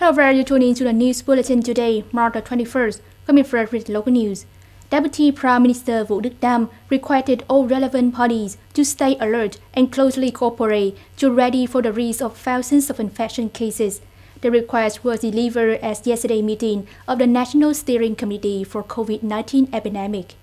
However, you tune in to the news bulletin today, March the 21st, coming first with local news. Deputy Prime Minister Vũ Đức Đam requested all relevant parties to stay alert and closely cooperate to ready for the risk of thousands of infection cases. The request was delivered at yesterday's meeting of the National Steering Committee for COVID-19 epidemic.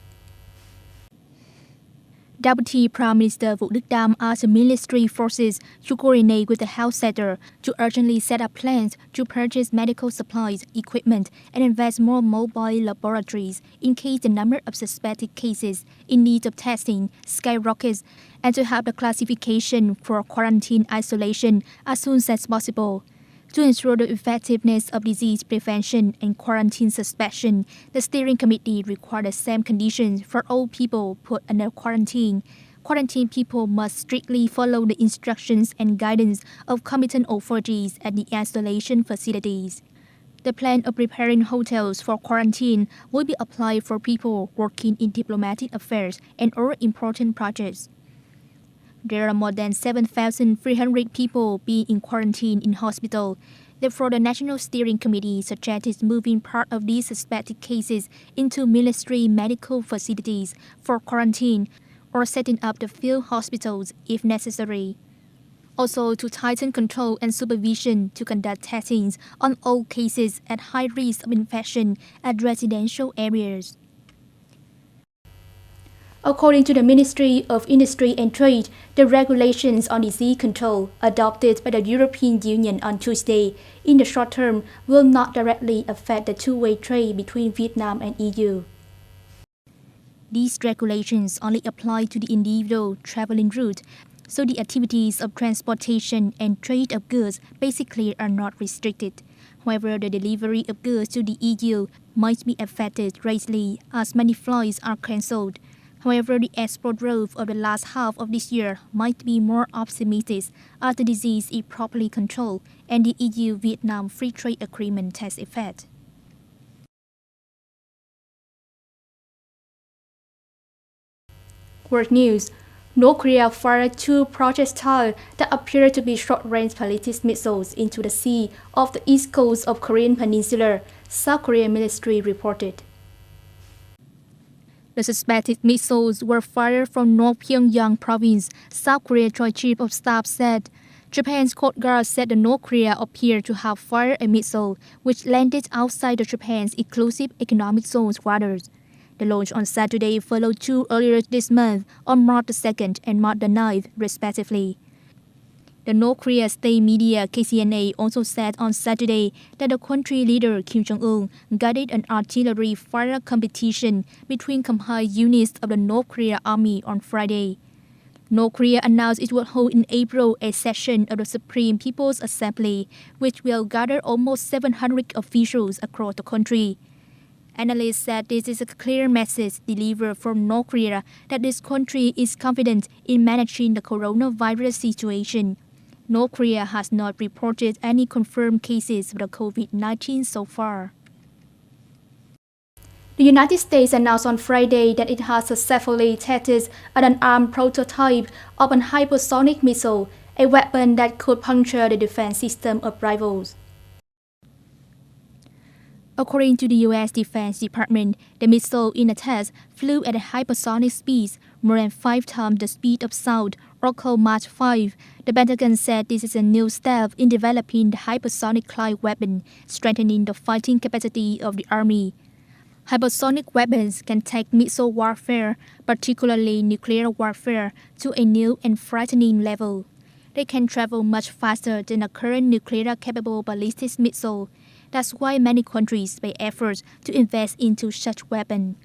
Deputy Prime Minister Vũ Đức Đam asked the ministry forces to coordinate with the health sector to urgently set up plans to purchase medical supplies, equipment, and invest more mobile laboratories in case the number of suspected cases in need of testing skyrockets, and to have the classification for quarantine isolation as soon as possible. To ensure the effectiveness of disease prevention and quarantine suspension, the steering committee required the same conditions for all people put under quarantine. Quarantine people must strictly follow the instructions and guidance of competent authorities at the isolation facilities. The plan of preparing hotels for quarantine will be applied for people working in diplomatic affairs and other important projects. There are more than 7,300 people being in quarantine in hospital. Therefore, the National Steering Committee suggested moving part of these suspected cases into military medical facilities for quarantine or setting up the field hospitals if necessary. Also, to tighten control and supervision to conduct testings on all cases at high risk of infection at residential areas. According to the Ministry of Industry and Trade, the regulations on disease control adopted by the European Union on Tuesday in the short term will not directly affect the two-way trade between Vietnam and EU. These regulations only apply to the individual traveling route, so the activities of transportation and trade of goods basically are not restricted. However, the delivery of goods to the EU might be affected greatly as many flights are cancelled. However, the export growth of the last half of this year might be more optimistic as the disease is properly controlled and the EU-Vietnam Free Trade Agreement takes effect. World News. North Korea fired two projectiles that appear to be short-range ballistic missiles into the sea off the east coast of Korean Peninsula, South Korean military reported. The suspected missiles were fired from North Pyongyang province, South Korea Joint Chief of Staff said. Japan's Coast Guard said that North Korea appeared to have fired a missile which landed outside of Japan's exclusive economic zone's waters. The launch on Saturday followed two earlier this month on March the 2nd and March the 9th, respectively. The North Korea state media KCNA also said on Saturday that the country leader Kim Jong-un guided an artillery fire competition between combined units of the North Korea Army on Friday. North Korea announced it would hold in April a session of the Supreme People's Assembly, which will gather almost 700 officials across the country. Analysts said this is a clear message delivered from North Korea that this country is confident in managing the coronavirus situation. North Korea has not reported any confirmed cases of the COVID-19 so far. The United States announced on Friday that it has successfully tested an unarmed prototype of an hypersonic missile, a weapon that could puncture the defense system of rivals. According to the U.S. Defense Department, the missile in the test flew at a hypersonic speed, more than 5 times the speed of sound, or called Mach 5. The Pentagon said this is a new step in developing the hypersonic glide weapon, strengthening the fighting capacity of the Army. Hypersonic weapons can take missile warfare, particularly nuclear warfare, to a new and frightening level. They can travel much faster than a current nuclear-capable ballistic missile. That's why many countries pay efforts to invest into such weapons.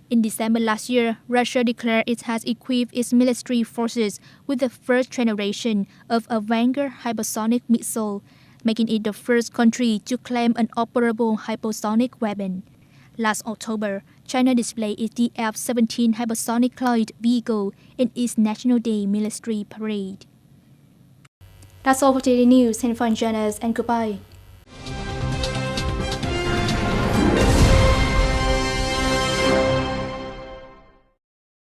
In December last year, Russia declared it has equipped its military forces with the first generation of a Vanguard hypersonic missile, making it the first country to claim an operable hypersonic weapon. Last October, China displayed its DF-17 hypersonic glide vehicle in its National Day military parade. That's all for today's news. Thank you for joining us and goodbye.